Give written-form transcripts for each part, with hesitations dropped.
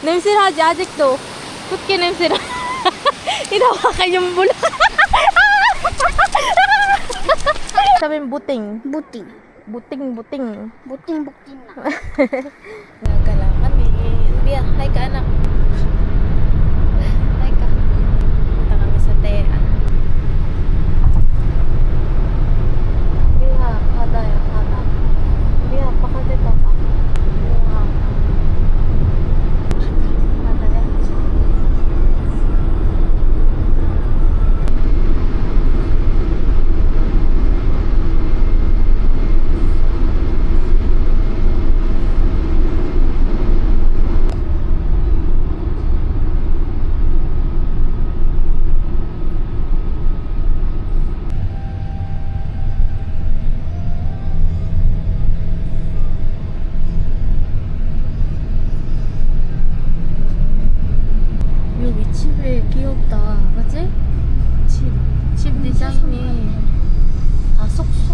냄새 나지 아직도. 굿게 냄새 나. Hinawakan yung bulak. Sabihin buting. Buting. Buting. Buting na. Nagala kami. Bia, hi ka anak. Hi ka. Punta kami sa Tean. Bia, kada ya, kada. Bia, pakate papa. Bia. Kada ya. 여기 집에 귀엽다, 그치? 집 디자인이 다 숙소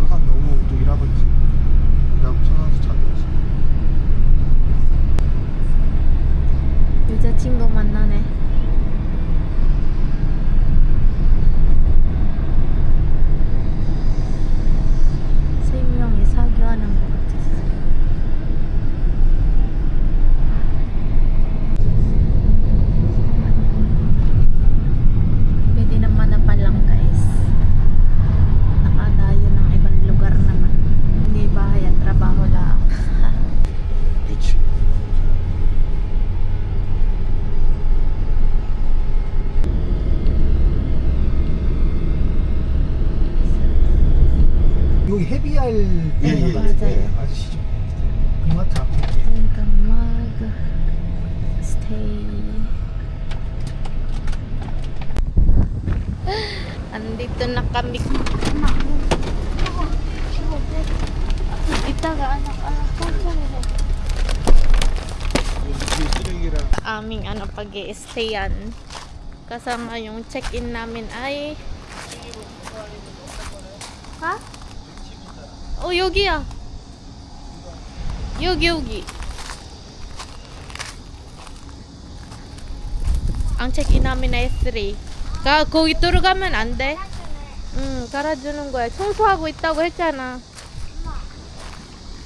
아까 너무 우뚝이라고 했지. 내가 무서워서 찾았지. 여자친구 만나네. 세 명이 사귀어하는 것 같아서. Pwede naman na palang guys. Nakadayo ng ibang lugar naman. Hindi bahay at trabaho lang. 그렇지. 여기 헤비알 예, 맞아요. 아저씨죠. 이마트 앞에. 그러니까 mag-stay. Andito na kami. 이따가 아nak 천천히 해. 쓰레기랑 Aming pag-i-stayan. Kasama yung check-in namin ay ha? Oh, 여기야. 여기. Ang check-in namin ay 3. 거기 들어가면 안 돼. 응, 갈아주는 거야. 청소하고 있다고 했잖아. 엄마.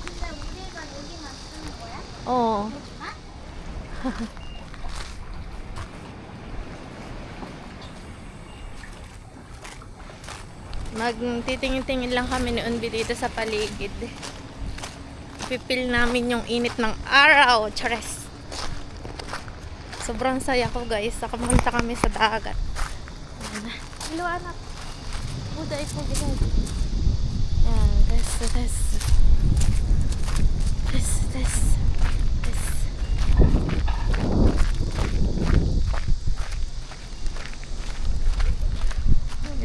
근데 우리가 여기만 쓰는 거야? 어. Magtitingin-tingin lang kami ni Unbi dito sa paligid. Pipil namin yung init ng araw. Chares. Sobrang saya ko guys. Nakapunta kami sa dagat. Hello anak. Buday po ginag. Yan. Test.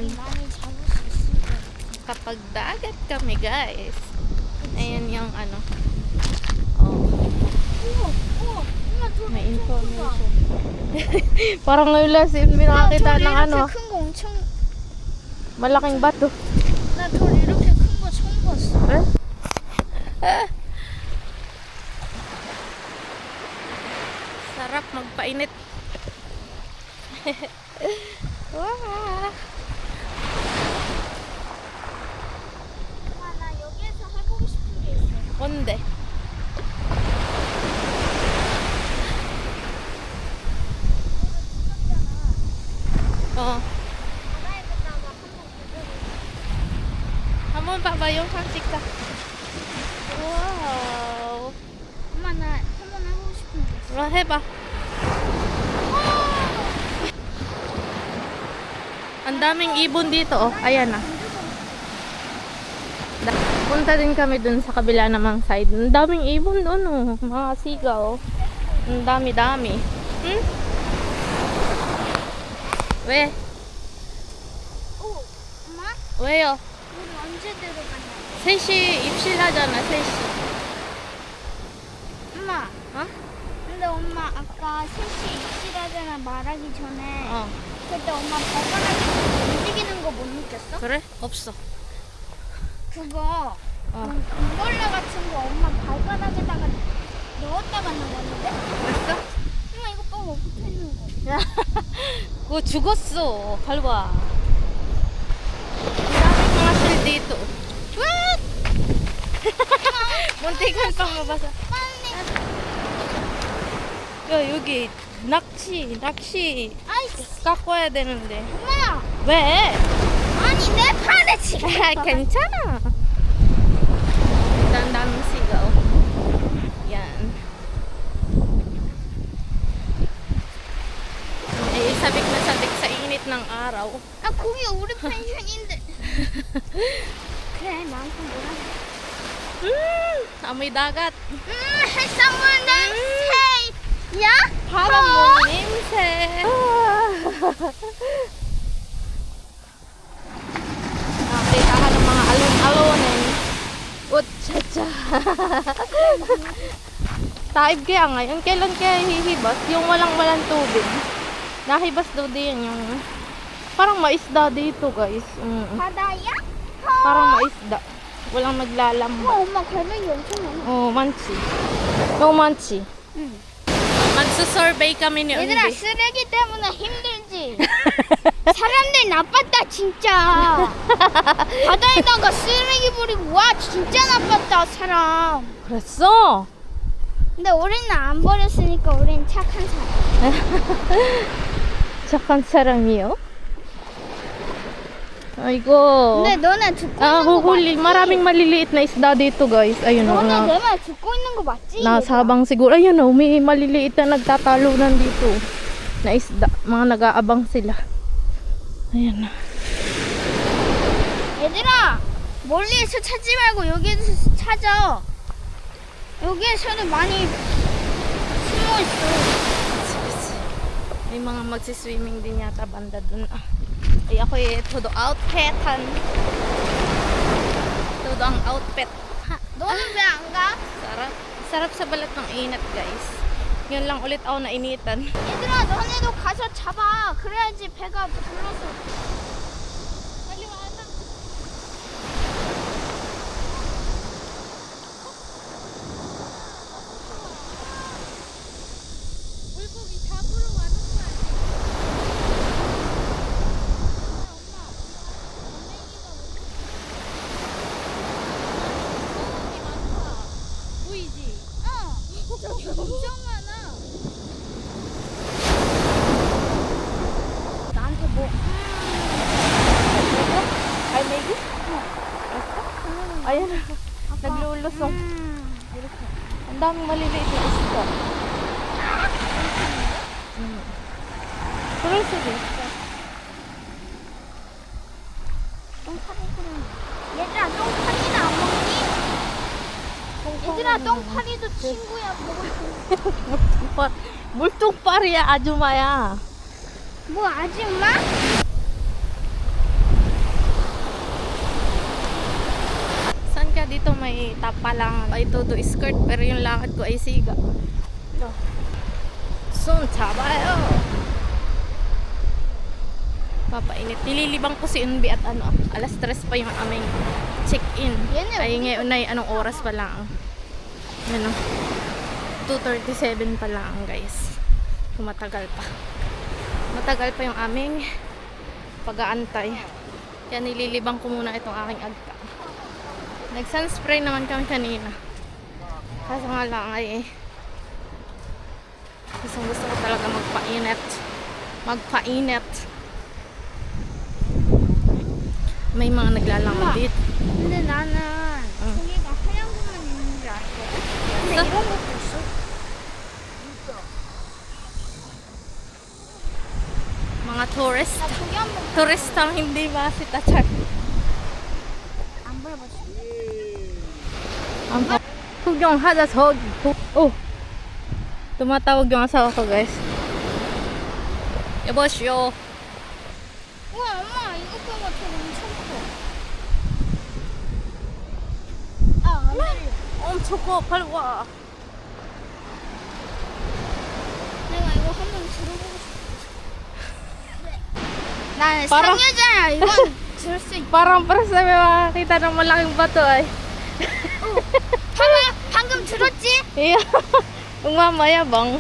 많이 잡을 수 있을 거야. Kapag dagat kami guys. Ayan yung oh, 우와. 엄마 저 may information. Parang ngayon lang si Unbi nakakita ng 큰 거 엄청. malaking bato. 나 저 이렇게 큰 거 처음 봤어. 그래? Sarap magpainit. Wow. 엄마 나 여기에서 해보고 싶은 게 있어. 뭔데? 어. 바다에다가 한번 구경해. 한번 봐봐, 영상 찍자. 와우. 엄마 나 한번 해보고 싶은 게 있어. 그럼 해봐. Ang daming ibon dito, oh. Ayan na. Punta din kami dun sa kabila namang side. Ang daming ibon dun, oh. Mga sigaw. Ang dami-dami. 왜? 엄마? 왜요? 우리 언제 들어가냐? 3시 입실하잖아, 3시. 엄마. 어? 근데 엄마 아까 3시 입실하잖아 말하기 전에. 어. 그때 엄마 발가락이 움직이는 거 못 느꼈어? 그래? 없어. 그거 어. 돈벌레 같은 거 엄마 발가락 껐다가 나갔는데? 됐어? 엄마 이거 봐, 뭐 붙어있는 거. 그거 죽었어. 발봐. Maraming mga shell dito. What? Muntikan pang mabasa. 야, 여기 낚시. 아이씨, 갖고 와야 되는데. 엄마! 왜? 아니, 내 팔에 지금. 괜찮아. Ang daming sigaw. Yan. Eh, sabik na sabik sa init ng araw. 아, 거기 우리 펜션인데. 그래, 나한테 뭐라. Amoy dagat. 해산물 냄새. 야? Parang mong nimse. Nakapitahan ng mga alon-alonin. Utsacha. Taib kaya ngayon. Kailan kaya hihibas? Yung walang tubig. Nahibas daw din yung... Parang maisda dito, guys. 바다야? Parang maisda. Walang naglalamba. 엄마 갈매기 엄청 많아. 많지. 너무 많지. 응. magsusurvey kami ni 얘들아, Unbi. 쓰레기 때문에 힘들지? 사람들 나빴다 진짜. 바다에다가 쓰레기 버리고 와 진짜 나빴다 사람. 그랬어? 근데 우리는 안 버렸으니까 우리는 착한 사람. 착한 사람이요? 아이고. 근데 너네 듣고 Ah, 있는 거 huhuli. 맞지? Maraming maliliit na isda dito, guys. Ayun o. 너네 내 말 듣고 있는 거 맞지? Nasabang siguro. Ayun o. May maliliit na nagtatalunan dito. Na isda. Mga nag-aabang sila. Ayan na. 얘들아, 멀리에서 찾지 말고 여기에서 찾아. 여기에서는 많이 숨어 있어. May mga magsiswimming din yata banda dun. Ay ako todo outfitan. Todo ang outfit. Ha, 너는 왜 안 가? sarap. Sarap sa balat ng inat, guys. Yun lang ulit ako nainitan. 얘들아, 너네도 가서 잡아. 그래야지 배가 불러서. 빨리 와. 물고기 잡으러 가는 거 아니야? 보이지? 저기 엄청 많아. 나한테 뭐? 갈매기? Ayan na. Naglulusong. Ang daming maliliit na isda. Pero sige. 똥파리 그런. 얘들아, 똥파리는 안 먹니? 얘들아, 똥파리도 친구야. 먹을 수. 물뚱파리야, 아줌마야. 뭐 아줌마? Saan ka dito may tapalangan? Ay, todo skirt, pero yung lakad ko ay siga. Soon, tabayo. Papainit. Nililibang ko si Unbi at alas 3 pa yung aming check-in. Yan yun. Ay, ngayon ay anong oras pa lang. Ano? 2:37 pa lang, guys. Matagal pa. Matagal pa yung aming pag-aantay. Kaya nililibang ko muna itong aking agka. Nag-sunspray naman kami kanina. Kaso nga lang ay gusto ko talaga magpainit. Magpainit. May mga naglalangoy dito. 근데 나는 고기가 하얀 것만 있는 줄 알았거든. 근데 있어? 이런 것도 있어. Mga tourist. 나 고기 한번 Turistang hindi masita, char. 안 보여봤어. Huwag hada sa oh. Tumatawag yung asawa ko, guys. 여보시오. 우와, 엄마 이거 봐봐, 저 엄청 커. 아, 안 들려. 엄청 커. 빨리 와. 내가 이거 한번 들어보고 싶어. 나는 Parang- 상여자야. 이건 들을 수 있. Parang para sa may makakita ng malaking bato ay. 봐봐, 방금 들었지? Iya. mamaya bang.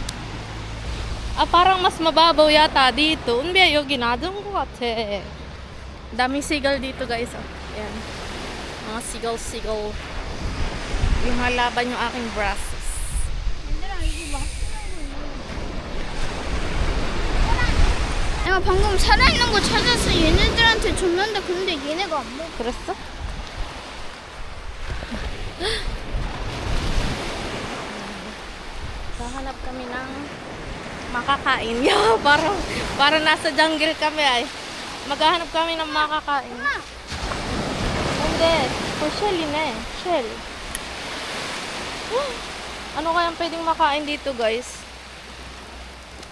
Parang mas mababaw yata dito. Hindi, 여기 낮은 것 같아. Daming seagull dito guys. Oh. Ayan. Mga seagull. Yung halaban yung aking brushes. 얘들아 이거 막 내가 방금 살아있는 거 찾아서 얘네들한테 줬는데 근데 얘네가 안 먹어. 그랬어? Hanap kami ng makakain. Yeah, parang nasa jungle kami ay. Maghahanap kami ng makakain. Hindi, for shell yun eh. Shell. Ano kayang pwedeng makain dito guys?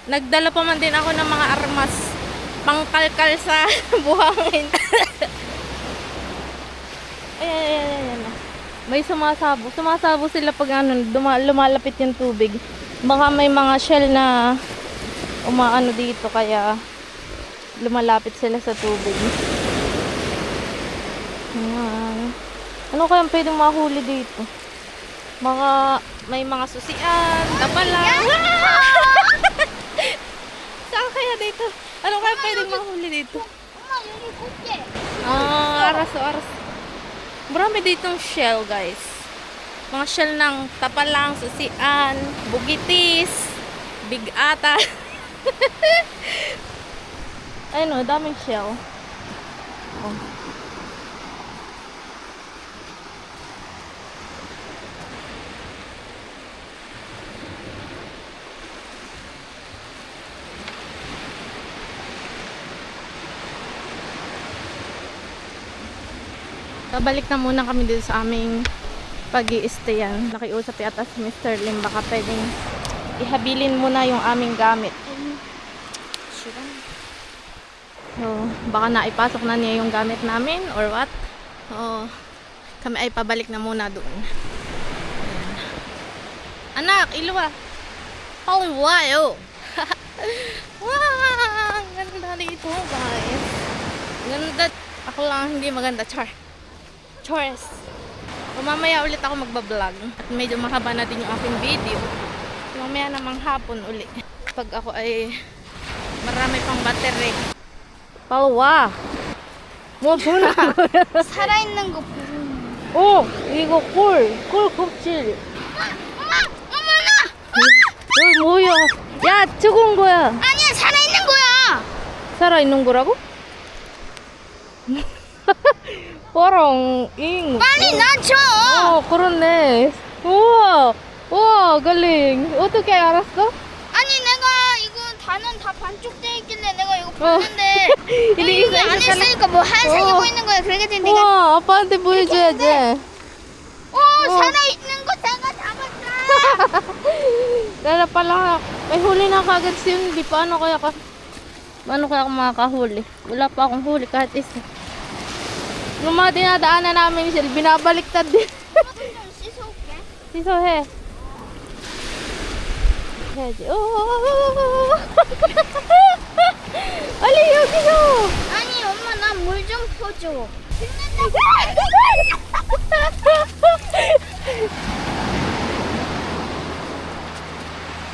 Nagdala pa man din ako ng mga armas. Pangkalkal sa buhangin. Ayan. May sumasabo. Sumasabo sila pag lumalapit yung tubig. Baka may mga shell na umaano dito kaya lumalapit sila sa tubig. Ayan. Ano kaya pwedeng mahuli dito? Baka may mga susian, tapala. Saan kaya dito? Ano kaya pwedeng mahuli dito? 엄마 여기 꽃게. Aras. Marami ditong shell, guys. Mga shell ng tapalang, susian, bugitis, bigata. Ayun o, daming shell. Oh. Babalik na muna kami dito sa aming pag-i-stayan. Nakiusap yata si Mr. Lim. Baka pwedeng ihabilin muna yung aming gamit. So, baka naipasok na niya yung gamit namin or what. So, kami ay pabalik na muna doon. Ayan. Anak, iluwa. Oh, wow! Wow! Ang ganda dito, guys. Ganda. Ako lang hindi maganda, char. Chores. So, mamaya ulit ako magbablog. At medyo mahaba na din yung aking video. So, mamaya namang hapon ulit. Pag ako ay marami pang battery. Palwa! 뭐 보는 거야? 살아있는 거 보는 거. 이거 꿀 껍질. 어머나! 여기 뭐야? 야, 죽은 거야. 아니야 살아있는 거야. 살아있는 거라고? 뽀롱 빨리 나 줘. 그렇네. 우와, 갈링. 어떻게 알았어? 아니 내가 이거 단은 다 반쪽 돼 있길래 내가 이거 봤는데 이리 여기 안에 있어, 있으니까 뭐 하얀색이 보이는 거야. 그러겠지 내가 우와, 아빠한테 보여줘야지. 살아있는 거 내가 잡았다. Dala pala, may huli na kagad si Yunli. Paano kaya ako makakahuli? Wala pa akong huli kahit isa. Nung mga dinadaanan namin siya, binabaliktad din. 좀 씻어올게. 시소해. 해야지. 오. 빨리 여기서. 아니 엄마 나 물 좀 퍼줘.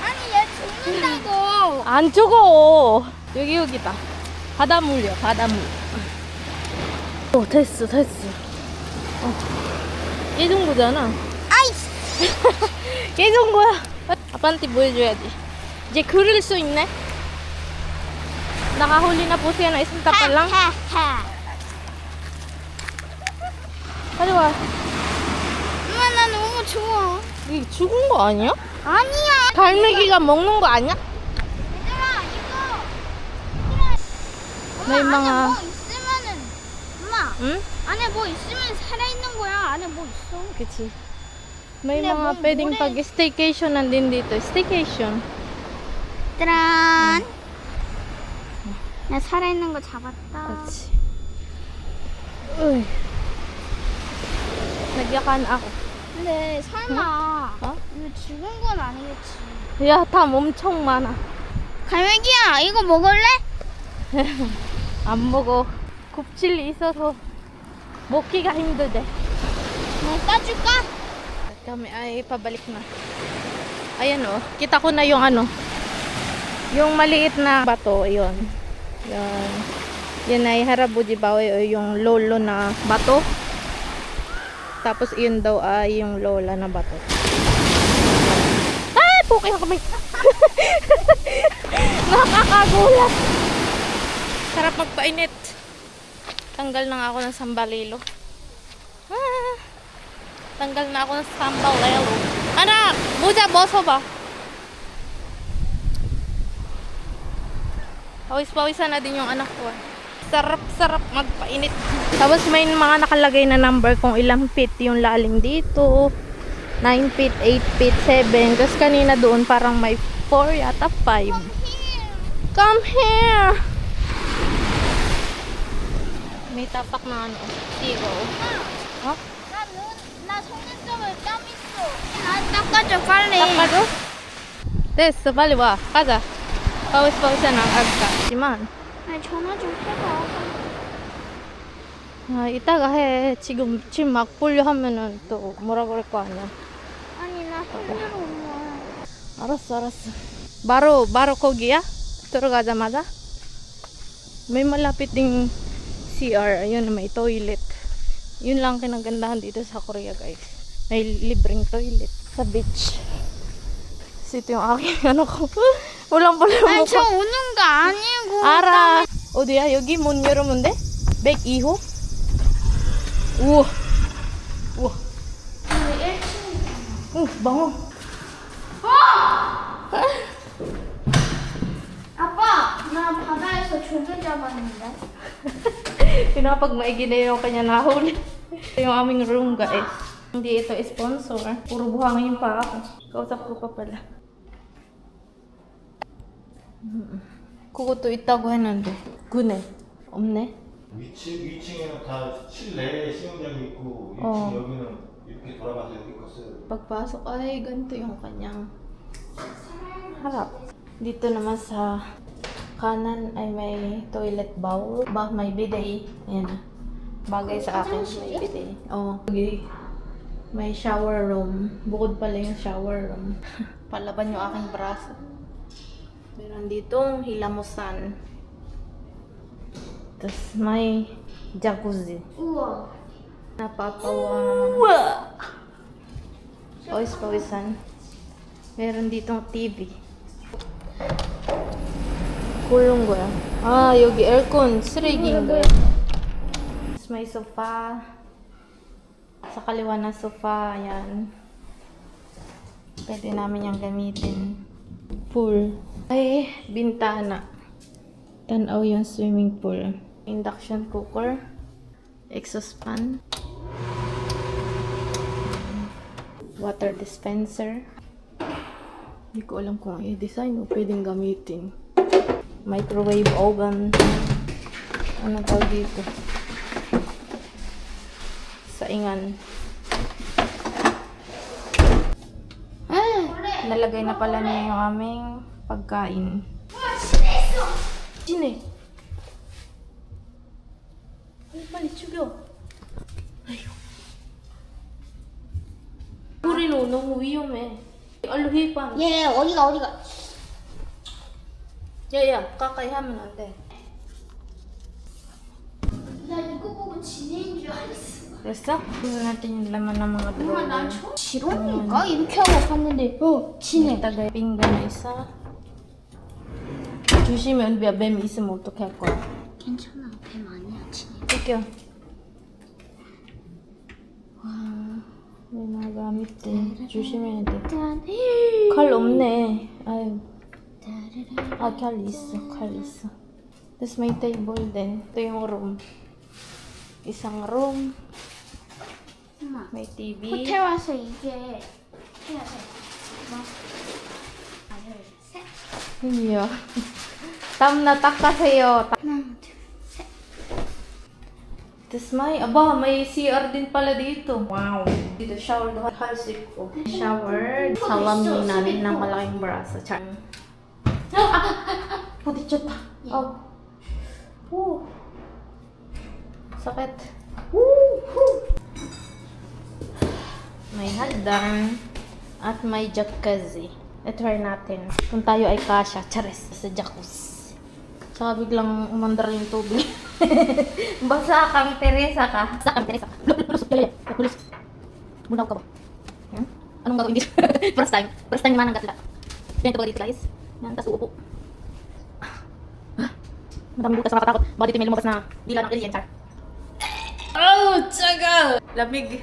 아니 얘 죽는다고. 안 죽어. 여기다. 바닷물이야, 바닷물. 됐어. 얘 정도잖아. 아이씨. 얘 정도야. 아빠한테 보여줘야지. 이제 그릴 수 있네. Nakahuli na po siya ng isang tapal lang. 빨리 와. 엄마 나 너무 좋아. 이게 죽은 거 아니야? 아니야. 갈매기가 먹는 거 아니야? 얘들아 이거. 네, 엄마 임망아. 안에 뭐 있으면은 엄마 응? 안에 뭐 있으면 살아있는 거야. 안에 뭐 있어. 그치. May 근데 mga 뭐 pwedeng 모래- pag-staycation din dito. Staycation. 짜란. 나 살아있는 거 잡았다. 그치. Uy. Nagyakan ako. 근데 설마 어? 이거 죽은 건 아니겠지. 야, 탐 엄청 많아. 갈매기야 이거 먹을래? 안 먹어. 굽질이 있어서 먹기가 힘들대. 따줄까? Kami ay pabalik na. Ayan oh, kita ko na yung ano, yung maliit na bato, yun. Yan. Yan ay Harabujibawe o yung lolo na bato. Tapos yun daw ay yung lola na bato. Ay, puki ang kamay. Nakakagulat. Sarap magpainit. Tanggal na nga ako ng sambalelo. Tanggal na ako ng sambalelo. Anak, moja boso ba? Pawis-pawisan na din yung anak ko. Sarap-sarap magpainit. Tapos may mga nakalagay na number kung ilang feet yung lalim dito. 9 feet, 8 feet, 7. Tapos kanina doon parang may 4 yata 5. Come here! May tapak na ano. Seagull. Huh? 나 속눈썹을 땀 있어. 나 닦아줘 빨리. 닦아줘? 됐어, 빨리 와. 가자. pawis-pawisan ang agka. 하지만 아니 전화 좀 해봐. 아, 이따가 해. 지금 막 보려 하면은 또 뭐라 그럴 거 아니야. 아니 나 힘들어 엄마. 알았어. 바로 거기야? 들어가자마자? May malapit ding CR. Ayun, may toilet. Yun lang kinagandahan dito sa Korea, guys. May libreng toilet sa beach. So, ito yung aking ano ko. Walang pala 아니 mukha. 저 우는 거 아니고. 알아. 어디야? 여기 문 열으면 돼? 102호? 우와. 방어. 아빠 나 바다에서 조개 잡았는데. Pinapag maigi na yung kanya nahuli. Ito yung aming room, guys. Hindi ito sponsor. Puro buhangin pa ako. Kausap ko pa pala. 그것도 있다고 했는데. 그네. 없네. 2층에는 다 실내 수영장이 있고 1층 어. 여기는 이렇게 돌아가서 여기 있었어요. Pagpasok ay ganito yung kanyang harap. Dito naman sa kanan ay may toilet bowl. May bidet. Ayan. Bagay sa akin may bidet. Oo. May shower room. Bukod pala yung shower room. Palaban yung aking braso. Meron ditong hilamusan. Tapos may jacuzzi. 우와. Napapawa. Pawis-pawisan. Meron ditong TV. Kulong 거야. 아, 여기 에어컨 쓰레기인가요? Tapos may sofa. Sa kaliwa ng sofa, ayan. Pwede namin yung gamitin. Pool. Ay, bintana. Tanaw yung swimming pool. Induction cooker. Exhaust fan. Water dispenser. Hindi ko alam kung i-design o pwedeng gamitin. Microwave oven. Ano tawag dito? Saingan. Nalagay na pala niya yung aming pagkain. Sine? 빨리 죽여. 아이고. 우리는 너무 위험해. 얼른 휘방. 얘 어디가? 야야, 가까이 하면 안 돼. 나 이거 보고 지네인 줄 알았어. 그랬어? 그래서 natin yung laman ng mga 엄마 drawer. 난 지렁이인가? 이렇게 하고 봤는데 지네. 이따가 빙가 있어. 조심해, 뱀 있으면 어떻게 할 거야? 괜찮아 뱀 아니야 지네. 뜯겨. 와, 내 마감이 때 조심해야 돼. 칼 없네. 아유. 아, 칼 있어. Tapos may table din. Ito yung room. Isang room. 엄마 May TV. 호텔 와서 이게 해야 돼. 뭐? 하나 둘 셋. 이야. 땀 나 닦아세요. 하나 둘 셋. Tapos may CR din pala dito. Wow. Dito shower doon. Halsik ko. Shower. Salamin namin ng malaking braso. Char. Puti-chota. Oh. Sakit. May hagdan at may jacuzzi. I-try natin kung tayo ay kasha. Chares. Sa jacuzzi. Tsaka biglang umandar yung tubig. Basa kang Teresa ka. Basa kang Teresa. Lulusot. Bunaw ka ba? Yan. Anong gagawin dito? First time. First time manang gatla. Ganito ba dito guys? Yan, tas uupo. Madaming butas, nakakatakot. Baka dito may lumabas na dila ng alien, char. Oh, tsaga! Lamig.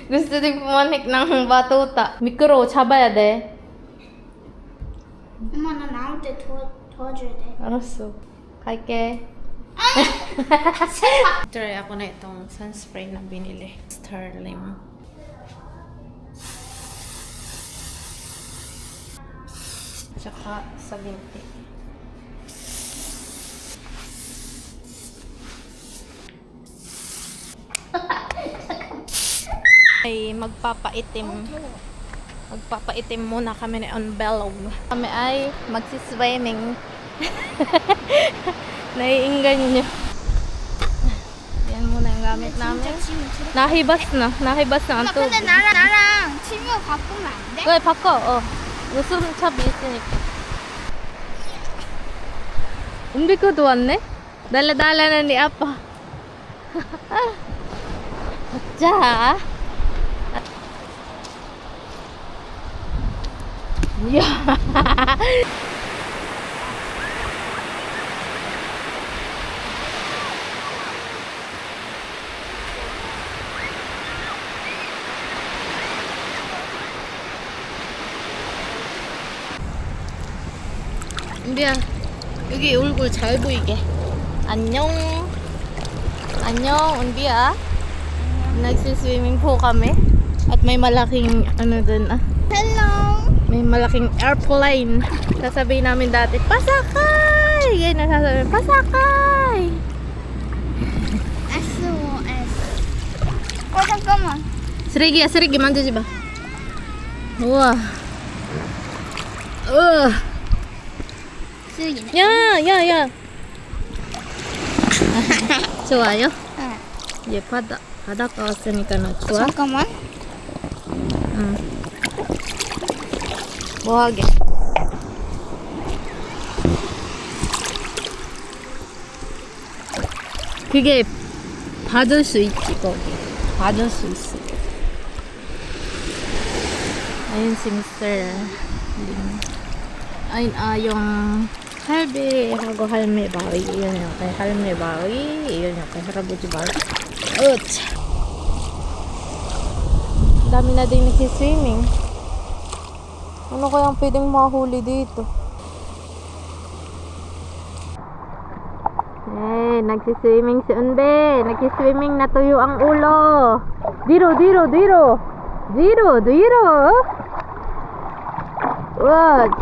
Gusto din pumanik ng batuta. Mikro, 잡아야 돼. 엄마 나 나올 때 도와줘야 돼. 알았어. 갈게. Try ako na itong sunscreen na binili. Sterling. Tsaka sa binti. Ay magpapaitim. Magpapaitim muna kami ni Unbellow. Kami ay magsiswimming. Naiinggan nyo. Yan muna yung gamit namin. Nahibas na. Nahibas na ang 엄마 근데 tubig. 나랑 친구 바꾸면 안 돼? 왜 바꿔? 무슨 찹이 있으니까. 은비코도 왔네? 달라달라는 니 아빠. 자. 이야. 은비야, 여기 얼굴 잘 보이게. 안녕. 안녕, 은비야. Nagsiswimming po kami. At may malaking, ano dun Hello. may malaking airplane. Sasabihin namin dati, pasakay! Ganyan nasasabihin, pasakay! SOS. 잠깐만. 쓰레기야, 쓰레기 만지지 마. 우와. 쓰레기네. 야. 좋아요? 응. 얘 바닷가 왔으니까 너 좋아? 잠깐만. 응. 뭐 하게? 그게 받을 수 있지, 거기. 받을 수 있어. Ayun si Mr. Lim. Ayun, yung 할배하고 할매 바위. 이yon yung kay 할매 바위. 이yon yung kay 할아버지 바위. Ouch! Dami na din nagsiswimming. Ano kayang pwedeng mahuli dito? Eh, nagsiswimming si Unbe. Nagsiswimming na tuyo ang ulo. Diro. What?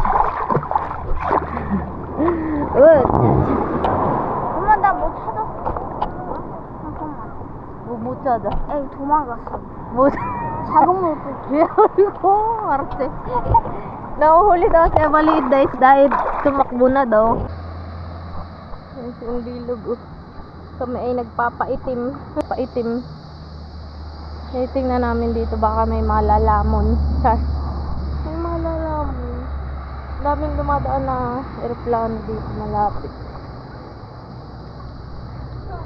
엄마 나 뭐 찾았어. 잠깐만. 못 찾아. 에이 도망갔어. 뭐 작은 물고기. 왜 울고? Arte. Nahuhuli daw si maliit na isda. Tumakbo na daw. Yan si Undilog. Kami ay nagpapaitim. Paitim. Tingnan namin dito. Baka may malalamon. Char. May malalamon. Daming dumadaan na aeroplano dito malapit.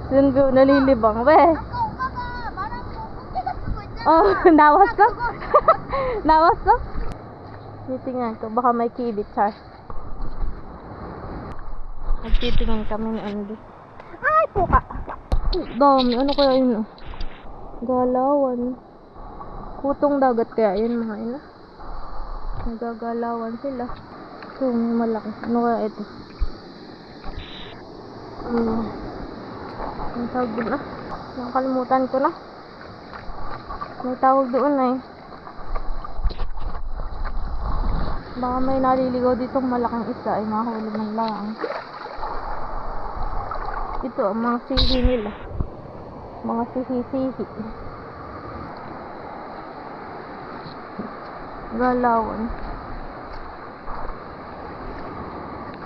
Yun ba, nalilibang. Weh. 엄마가 말한 거 혼자가 쓰고 있잖아. 나왔어? 나왔어? Titingnan ko, baka may kibit, char. Nagtitingnan kami ni Andy. Ay, puka! Dami, ano kaya yun? Galawan. Kutong dagat kaya yun, mga ina. Nagagalawan sila. Ito, may malaki. Ano kaya ito? Ang tawag doon na. Nakalimutan ko na. May tawag doon na eh. Baka may naliligaw ditong malaking isda ay mahuli man lang. Ito ang mga sihi nila. Mga sihi-sihi. Galawan.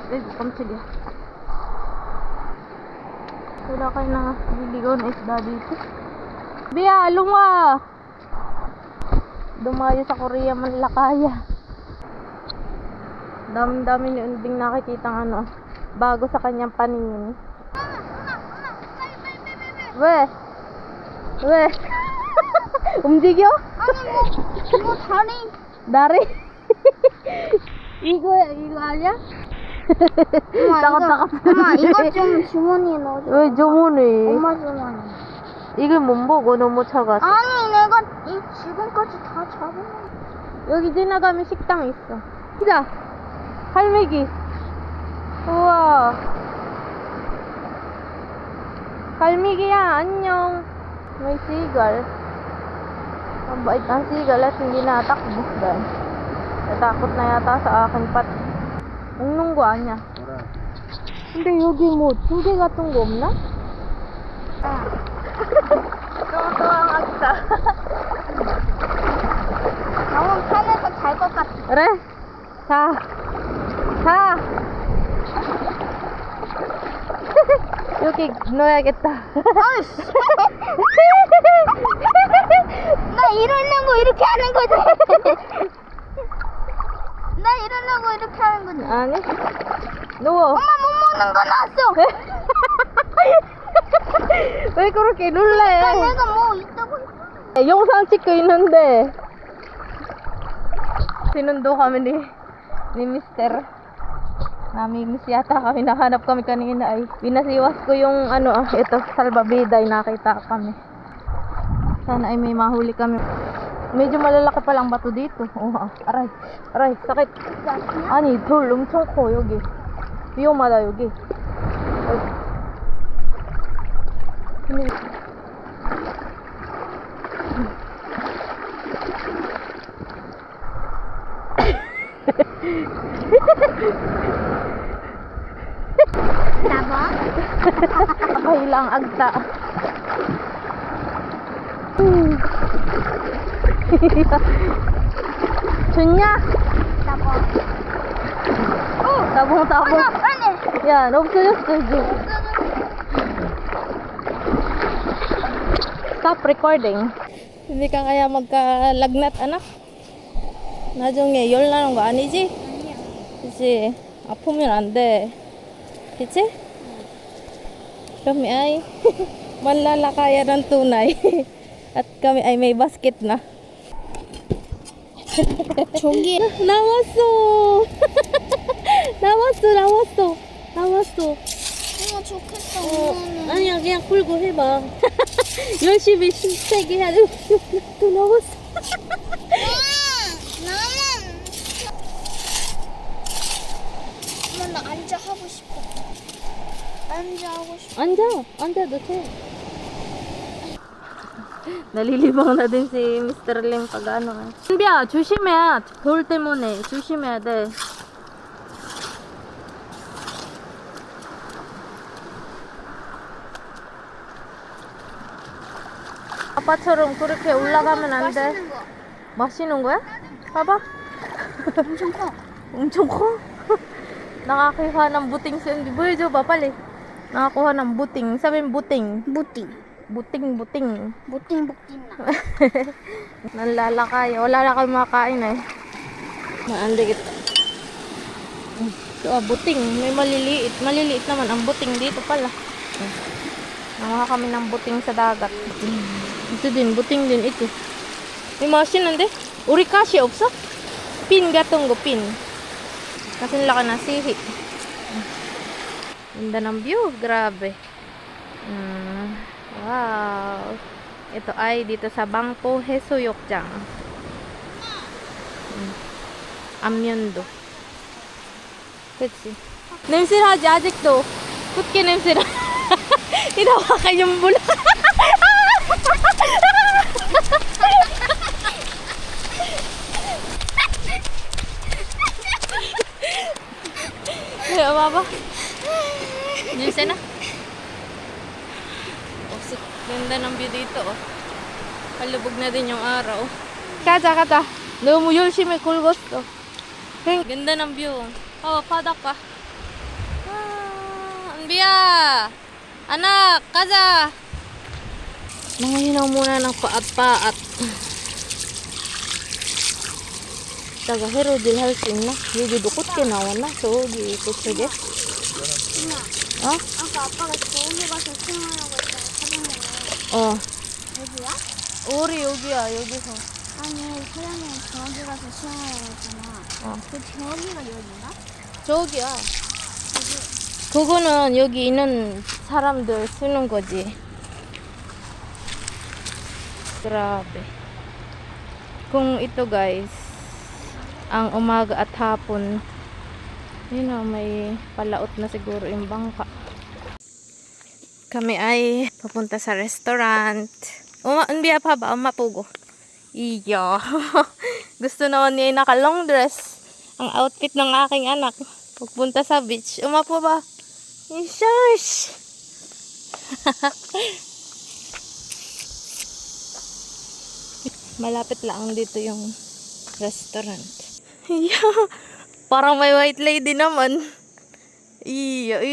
Eh, sige. Wala kayo na liligaw na isda dito. Bia, lunga! dumayo sa Korea man lakaya. Dami-dami ni Unding nakikita ano, bago sa kanyang paningin. 왜? 왜? 움직여? 아니 뭐 다리. 나를? 이거 아니야? 엄마 이거 좀 주머니에 넣어줘. 왜 주머니? 엄마 주머니. 이걸 못 보고 너무 차가서. 아니 내가 이 지금까지 다 잡은. 여기 지나가면 식당 있어. 보자. 갈매기. 우와. 갈매기야 안녕. May seagull. Ang bait ng seagull at hindi natakbo. Dahil natakot na yata sa akin pat. 먹는 거 아니야. 뭐라. 근데 여기 뭐 조개 같은 거 없나? 뚱뚱한 악사. 너무 편해서 잘 것 같아. 그래? 자. 자. 여기 넣어야겠다. 나 이러려고 이렇게 하는 거지. 나 이러려고 이렇게 하는 거지. 아니. 누워. 엄마 못 먹는 거 나왔어. 왜 그렇게 놀래? 내가 뭐 있다고 했어. 영상 찍고 있는데. Sinundo kami ni Mister. Namimiss yata kami. Nahanap kami kanina ay pinasiwas ko yung ito, salbabida ay nakita kami. Sana ay may mahuli kami. Medyo malalaki pa lang bato dito. Aray. Aray, sakit. 아니, 돌 엄청 커 여기. 위험하다 여기. 근데 나봐. Kahilang agta. 좋냐? 나봐. 따봉따봉. 빨리. 야, 너 없어졌어 이제. Stop recording. Hindi ka kaya magkalagnat anak? 나중에 열 나는 거 아니지? 아니야. 그치? 아프면 안 돼. 그치? Kami ay manlalakaya ng tunay. At kami ay may basket na. 저기 나왔어. 나왔어. 엄마 좋겠다. 엄마는. 아니야, 그냥 풀고 해봐. 열심히 세게 해야 돼. 또 나왔어. 나는. 엄마 나 앉아 하고 싶어. 앉아 하고 싶어. 앉아도 돼. Nalilibang na din si Mr. Lim pag ano. Biya, 조심해. 돌 때문에 조심해야 돼. 아빠처럼 그렇게 올라가면 안 돼. 맛있는 거. 마시는 거야? 봐봐. 엄청 커. 엄청 커. Nakakuha ng buting si Andy. Boy줘봐 빨리. Nakakuha ng buting. Sabihin buting. 무띵. Buting. 무띵 나. Nanlalakay. Wala na kayo makain eh. Maan digit. So, buting. May maliliit. Maliliit naman ang buting dito pala. Nanguha kami ng buting sa dagat. Ito din. Buting din ito. May masinan데? 우리 가시 없어? 핀 같은 거 핀. Kasi laki na sihi. Ganda ng view. Grabe. Wow. Ito ay dito sa Bangpo 해수욕장. 안면도. 그치? 냄새나지 아직도. 굿게 냄새나. 이나와가 연불. Kaya baba. 냄새나? Ganda ng view dito, oh. Palubog na din yung araw. Ka자. 너무 열심히 굴었어. Ganda ng view. 바닥 봐. Anbiya! Anak, kaza! Manghinaw muna ng paat-paat. 이따가 헤로딜 할 수 있나? 여기도 꽃게 나왔나? 저기 그쪽에? 엄마, 어? 아까 아빠가 저기 가서 수영하라고 했잖아, 사장님은. 어. 여기야? 우리 여기야, 여기서. 아니, 사장님은 저기 가서 수영하라고 했잖아. 어. 그 저기가 여기인가? 저기야. 그거는 여기 있는 사람들 쓰는 거지. Grabe. Kung ito guys, ang umaga at hapon, yun o, may palaot na siguro yung bangka. Kami ay papunta sa restaurant. Unbiya pa ba? Pugo. Iyo. Gusto naman niya yung naka long dress. Ang outfit ng aking anak. Pagpunta sa beach. Umapo ba? Shush! Malapit lang dito yung restaurant. Yeah. Parang may white lady naman. Iya.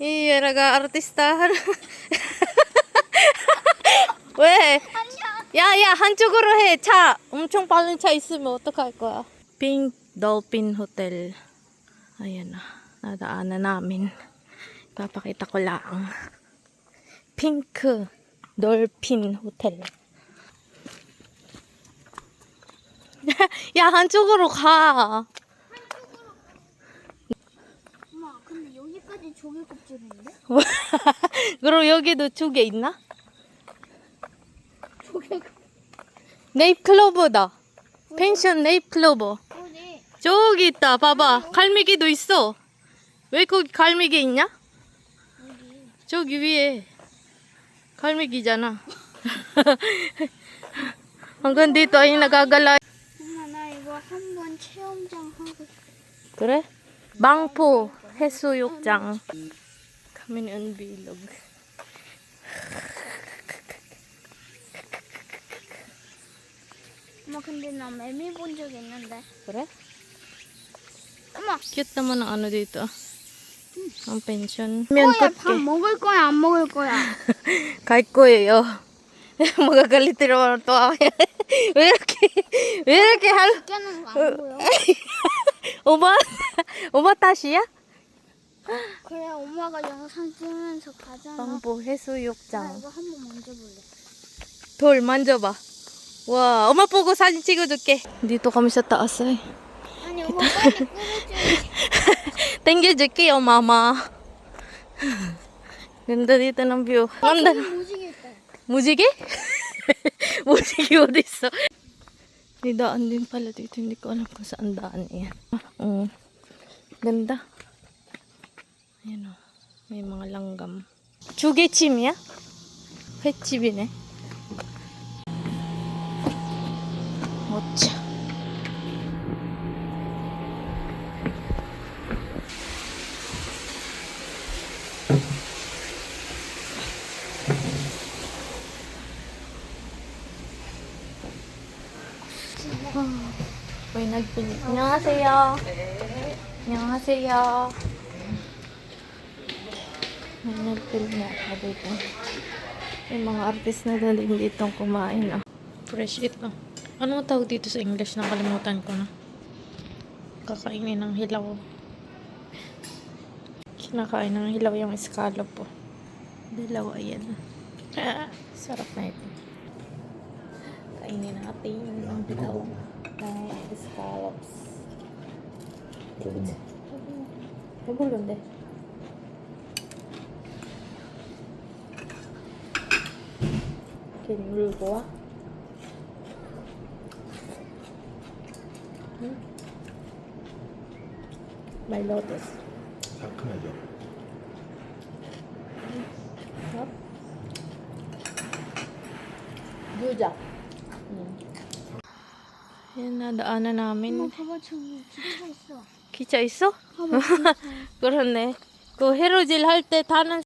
Iya, nag-aartistahan. 왜? 야, 한쪽으로 해. 차. 엄청 빠른 차 있으면 어떡할 거야. 핑크 dolphin hotel. Ayan na. Nadaanan namin. Papakita ko lang. 핑크 dolphin hotel. 야, 한쪽으로 가. 엄마, 근데 여기까지 조개 껍질인데? 그럼 여기도 두 개 있나? 네잎클로버다. 펜션 네잎클로버. 어디? 저기 있다. 봐봐. 갈매기도 있어. 왜 거기 갈매기 있냐? 저기 위에 갈매기잖아. hanggang dito ay nagagala. 엄마, 나 이거 한번 체험장 하고 싶어. 그래? 망포 해수욕장. 가면 비록. 엄마, 근데 나 매미 본 적 있는데. 그래? 엄마, Cute naman ang ano dito. Ang pension. 야, 밥 먹을 거야, 안 먹을 거야? 갈 거예요. magagalit naman to ako. 왜 이렇게 할, 깨는 거 안 보여? 오마 탓이야? 그래, 엄마가 영상 찍으면서 가잖아. 망포 나 해수욕장. 이거 한번 만져볼래. 돌 만져봐. 와, 엄마 보고 사진 찍어줄게. Dito kami sa taas eh. 아니, 엄마 빨리 끓여줘. 땡겨줄게요, 마마. ganda dito ng view. Ganda. 무지겠다. 무지개? 무지개 어디 있어? May daan din pala dito. Hindi ko alam kung saan daan yan. Ganda. Ayan o. May mga langgam. 조개찜이야? 횟집이네. 어차. May nagpili. 안녕하세요. 안녕하세요. May nagpili na ako dito. May mga artist na din ditong kumain. Oh. Fresh ito. Ano tawag dito sa English? Nakalimutan ko na. Kakainin ng hilaw. Kinakain ng hilaw yung scallop po. Dilaw, ayan. Sarap na ito. Kainin natin ang hilaw. Scallops. 배불른데. 이렇게 물고 와. My lotus. 상큼하죠. 유자. Yan, nadaanan namin. 엄마, 봐봐, 저기 기차 있어. 기차 있어? 봐봐, 기차. 그렇네. 그 헤로질 할 때 타는